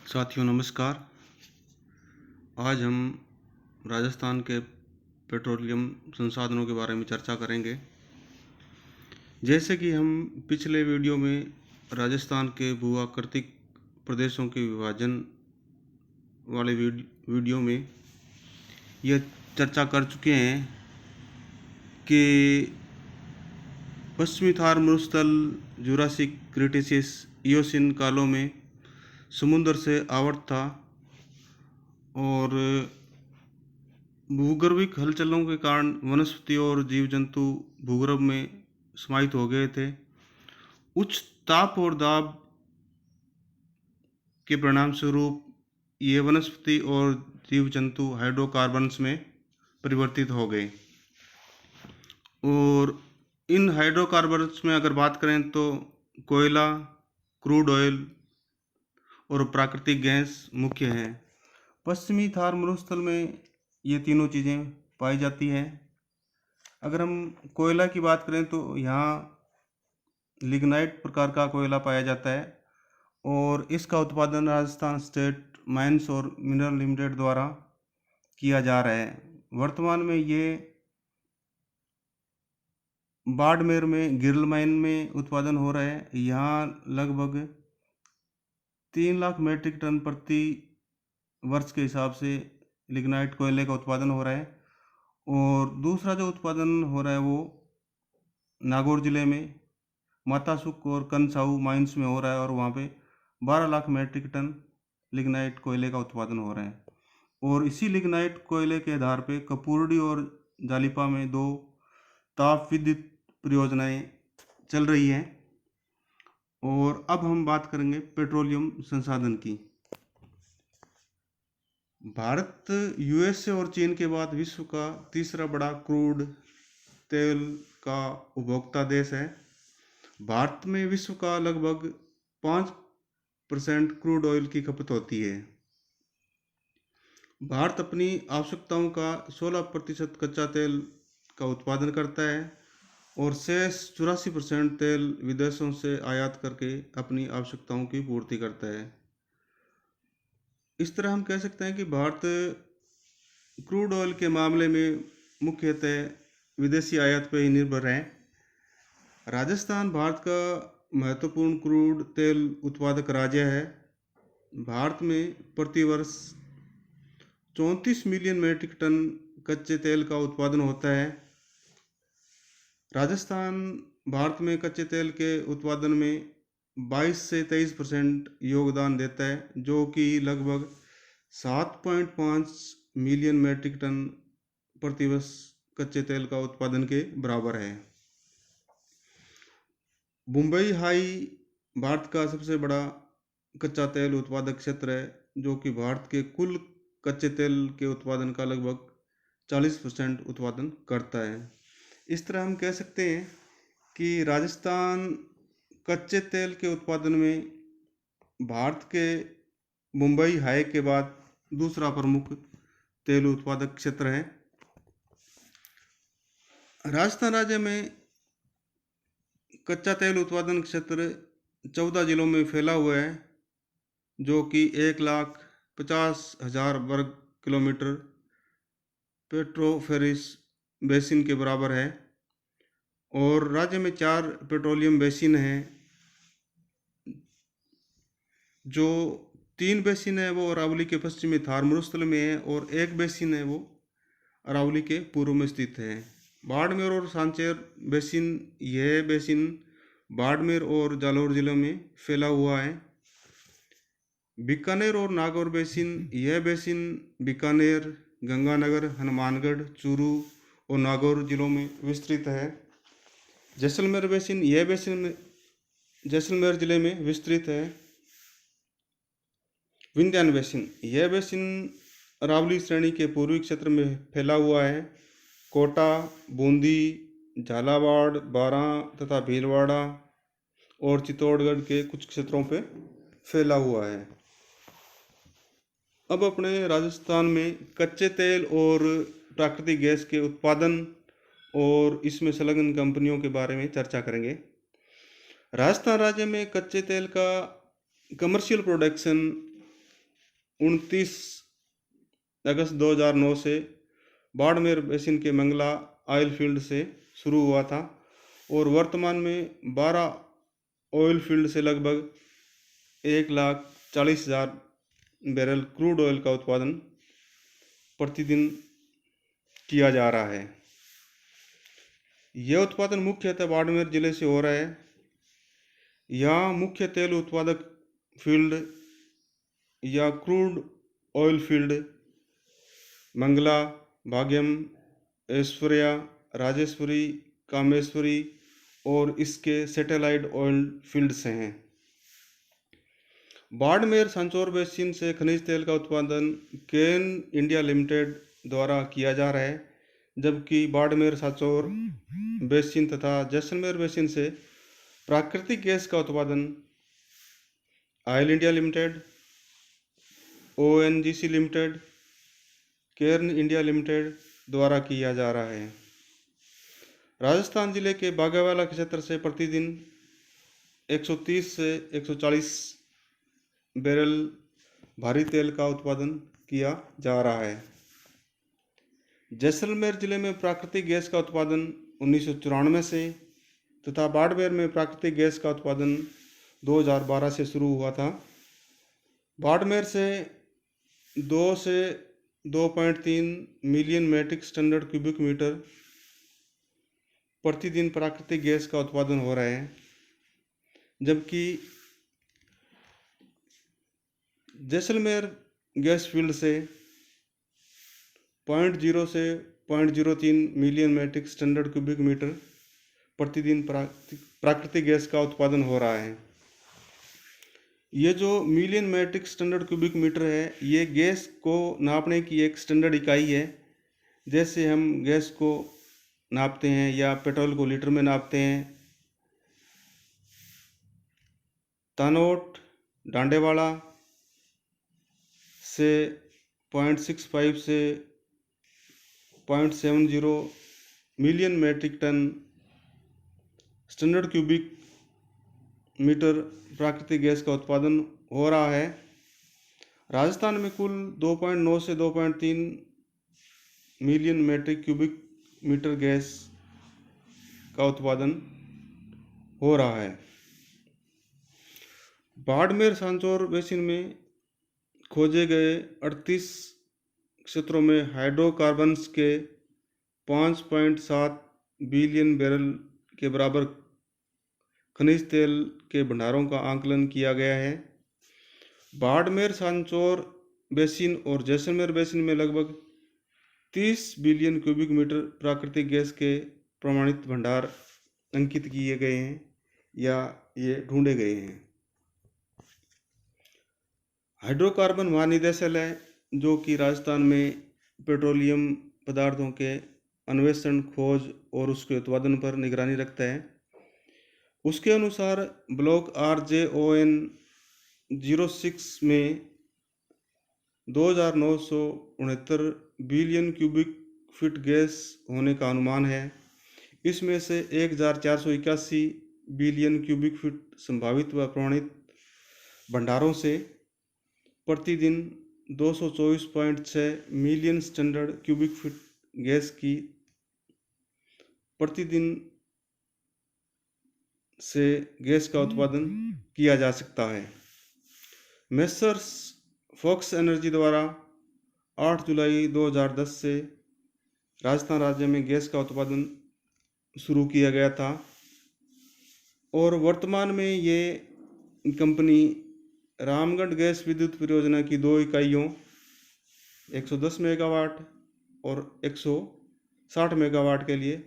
साथियों नमस्कार। आज हम राजस्थान के पेट्रोलियम संसाधनों के बारे में चर्चा करेंगे। जैसे कि हम पिछले वीडियो में राजस्थान के भू-आकृतिक प्रदेशों के विभाजन वाले वीडियो में यह चर्चा कर चुके हैं कि पश्चिमी थार मरुस्थल जुरासिक, क्रिटेशियस, इयोसीन कालों में समुद्र से आवृत था और भूगर्भिक हलचलों के कारण वनस्पति और जीव जंतु भूगर्भ में समाहित हो गए थे। उच्च ताप और दाब के परिणाम स्वरूप ये वनस्पति और जीव जंतु हाइड्रोकार्बन्स में परिवर्तित हो गए और इन हाइड्रोकार्बन्स में अगर बात करें तो कोयला, क्रूड ऑयल और प्राकृतिक गैस मुख्य हैं। पश्चिमी थार मरुस्थल में ये तीनों चीज़ें पाई जाती हैं। अगर हम कोयला की बात करें तो यहाँ लिग्नाइट प्रकार का कोयला पाया जाता है और इसका उत्पादन राजस्थान स्टेट माइंस और मिनरल लिमिटेड द्वारा किया जा रहा है। वर्तमान में ये बाड़मेर में गिरल माइन में उत्पादन हो रहा है। यहाँ लगभग 3 लाख मेट्रिक टन प्रति वर्ष के हिसाब से लिग्नाइट कोयले का उत्पादन हो रहा है और दूसरा जो उत्पादन हो रहा है वो नागौर ज़िले में मातासुक और कंसाऊ माइंस में हो रहा है और वहाँ पे 12 लाख मेट्रिक टन लिग्नाइट कोयले का उत्पादन हो रहा है। और इसी लिग्नाइट कोयले के आधार पे कपूरडी और जालिपा में 2 ताप विद्युत परियोजनाएं चल रही हैं। और अब हम बात करेंगे पेट्रोलियम संसाधन की। भारत यूएसए और चीन के बाद विश्व का तीसरा बड़ा क्रूड तेल का उपभोक्ता देश है। भारत में विश्व का लगभग 5% क्रूड ऑयल की खपत होती है। भारत अपनी आवश्यकताओं का 16% कच्चा तेल का उत्पादन करता है और शेष 84% तेल विदेशों से आयात करके अपनी आवश्यकताओं की पूर्ति करता है। इस तरह हम कह सकते हैं कि भारत क्रूड ऑयल के मामले में मुख्यतः विदेशी आयात पर ही निर्भर है। राजस्थान भारत का महत्वपूर्ण क्रूड तेल उत्पादक राज्य है। भारत में प्रति वर्ष 34 मिलियन मैट्रिक टन कच्चे तेल का उत्पादन होता है। राजस्थान भारत में कच्चे तेल के उत्पादन में 22 से 23% योगदान देता है, जो कि लगभग 7.5 मिलियन मैट्रिक टन प्रति वर्ष कच्चे तेल का उत्पादन के बराबर है। मुंबई हाई भारत का सबसे बड़ा कच्चा तेल उत्पादक क्षेत्र है, जो कि भारत के कुल कच्चे तेल के उत्पादन का लगभग 40% उत्पादन करता है। इस तरह हम कह सकते हैं कि राजस्थान कच्चे तेल के उत्पादन में भारत के मुंबई हाई के बाद दूसरा प्रमुख तेल उत्पादक क्षेत्र है। राजस्थान राज्य में कच्चा तेल उत्पादन क्षेत्र 14 जिलों में फैला हुआ है, जो कि 1,50,000 वर्ग किलोमीटर पेट्रोफेरिस बेसिन के बराबर है। और राज्य में 4 पेट्रोलियम बेसिन हैं, जो 3 बेसिन है वो अरावली के पश्चिमी थार मरुस्थल में है और एक बेसिन है वो अरावली के पूर्व में स्थित है। बाड़मेर और सांचेर बेसिन, यह बेसिन बाड़मेर और जालौर जिलों में फैला हुआ है। बीकानेर और नागौर बेसिन, यह बेसिन बीकानेर, गंगानगर, हनुमानगढ़, चूरू और नागौर जिलों में विस्तृत है। जैसलमेर बेसिन, यह बेसिन जैसलमेर जिले में विस्तृत है। विंध्यान बेसिन, यह बेसिन अरावली श्रेणी के पूर्वी क्षेत्र में फैला हुआ है। कोटा, बूंदी, झालावाड़, बारां तथा भीलवाड़ा और चित्तौड़गढ़ के कुछ क्षेत्रों पे फैला हुआ है। अब अपने राजस्थान में कच्चे तेल और प्राकृतिक गैस के उत्पादन और इसमें संलग्न कंपनियों के बारे में चर्चा करेंगे। राजस्थान राज्य में कच्चे तेल का कमर्शियल प्रोडक्शन 29 अगस्त 2009 से बाड़मेर बेसिन के मंगला ऑयल फील्ड से शुरू हुआ था और वर्तमान में 12 ऑयल फील्ड से लगभग 1,40,000 बैरल क्रूड ऑयल का उत्पादन प्रतिदिन किया जा रहा है। यह उत्पादन मुख्यतः बाड़मेर जिले से हो रहा है। यहाँ मुख्य तेल उत्पादक फील्ड या crude oil field Mangala, Bhagyam, Aishwariya, Rajeshwari, Kameshwari और इसके सैटेलाइट ऑयल फील्ड्स हैं। बाड़मेर सांचौर बेसिन से खनिज तेल का उत्पादन केन इंडिया लिमिटेड द्वारा किया जा रहा है, जबकि बाड़मेर सांचौर बेसिन तथा जैसलमेर बेसिन से प्राकृतिक गैस का उत्पादन oil India limited, ONGC limited, Cairn India limited द्वारा किया जा रहा है। राजस्थान जिले के बागेवाला क्षेत्र से प्रतिदिन 130 से 140 बैरल भारी तेल का उत्पादन किया जा रहा है। जैसलमेर जिले में प्राकृतिक गैस का उत्पादन 1994 से तथा बाड़मेर में प्राकृतिक गैस का उत्पादन 2012 से शुरू हुआ था। बाड़मेर से 2 से 2.3 million metric standard cubic metre प्रतिदिन प्राकृतिक गैस का उत्पादन हो रहा है, जबकि जैसलमेर गैस फील्ड से 0.0 से 0.03 million metric standard cubic metre प्रतिदिन प्राकृतिक गैस का उत्पादन हो रहा है। ये जो million metric standard cubic metre है, ये गैस को नापने की एक स्टैंडर्ड इकाई है। जैसे हम गैस को नापते हैं या पेट्रोल को लीटर में नापते हैं। तानोट, डांडेवाड़ा से 0.65 से 0.70 million metric tonne standard cubic metre प्राकृतिक गैस का उत्पादन हो रहा है। राजस्थान में कुल 2.9 से 2.3 million metric cubic metre gas का उत्पादन हो रहा है। बाड़मेर सांचौर बेसिन में खोजे गए 38 क्षेत्रों में हाइड्रोकार्बन्स के 5.7 बिलियन बैरल के बराबर खनिज तेल के भंडारों का आंकलन किया गया है। बाड़मेर सांचौर बेसिन और जैसलमेर बेसिन में लगभग 30 बिलियन क्यूबिक मीटर प्राकृतिक गैस के प्रमाणित भंडार अंकित किए गए हैं या ये ढूंढे गए हैं। हाइड्रोकार्बन महानिदेशालय, जो कि राजस्थान में पेट्रोलियम पदार्थों के अन्वेषण, खोज और उसके उत्पादन पर निगरानी रखता है, उसके अनुसार ब्लॉक RJON 06 में 2,969 बिलियन क्यूबिक फीट गैस होने का अनुमान है। इसमें से 1,481 बिलियन क्यूबिक फीट संभावित व प्रमाणित भंडारों से प्रतिदिन 224.6 million standard cubic feet gas की प्रतिदिन से गैस का उत्पादन किया जा सकता है। मेसर्स फॉक्स एनर्जी द्वारा 8 जुलाई 2010 से राजस्थान राज्य में गैस का उत्पादन शुरू किया गया था और वर्तमान में ये कंपनी रामगढ़ गैस विद्युत परियोजना की 2 इकाइयों 110 मेगावाट और 160 मेगावाट के लिए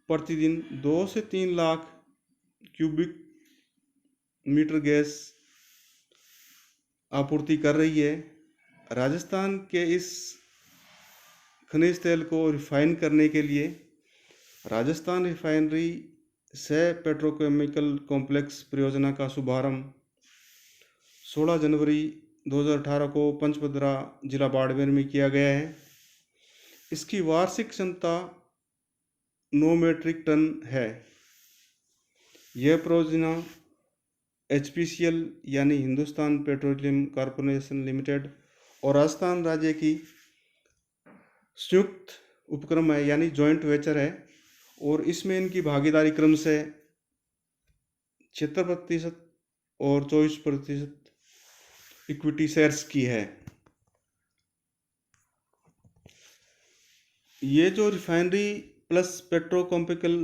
प्रतिदिन 2 से 3 लाख क्यूबिक मीटर गैस आपूर्ति कर रही है। राजस्थान के इस खनिज तेल को रिफाइन करने के लिए राजस्थान रिफाइनरी सह पेट्रोकेमिकल कॉम्प्लेक्स परियोजना का शुभारंभ 16 जनवरी 2018 को पंचपदरा जिला बाड़मेर में किया गया है। इसकी वार्षिक क्षमता 9 मीट्रिक टन है। यह परियोजना HPCL यानी हिंदुस्तान पेट्रोलियम कॉरपोरेशन लिमिटेड और राजस्थान राज्य की संयुक्त उपक्रम है, यानी जॉइंट वेंचर है, और इसमें इनकी भागीदारी क्रम से 76% और 24% इक्विटी शेयर्स की है। ये जो रिफाइनरी प्लस पेट्रोकेमिकल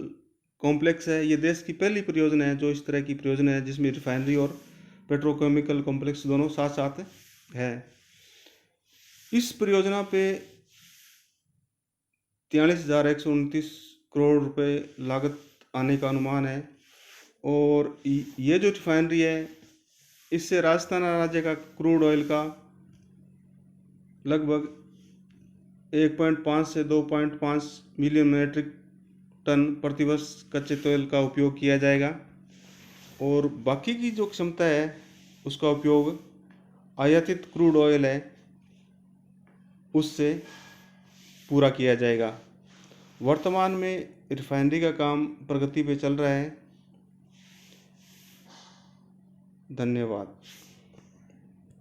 कॉम्प्लेक्स है, ये देश की पहली परियोजना है जो इस तरह की परियोजना है जिसमें रिफाइनरी और पेट्रोकेमिकल कॉम्प्लेक्स दोनों साथ साथ है। इस परियोजना पे 43,129 करोड़ रुपए लागत आने का अनुमान है, और ये जो रिफाइनरी है इससे राजस्थान राज्य का क्रूड ऑयल का लगभग 1.5 से 2.5 मिलियन मेट्रिक टन प्रतिवर्ष कच्चे तेल का उपयोग किया जाएगा, और बाकी की जो क्षमता है उसका उपयोग आयातित क्रूड ऑयल है उससे पूरा किया जाएगा। वर्तमान में रिफाइनरी का काम प्रगति पे चल रहा है। धन्यवाद।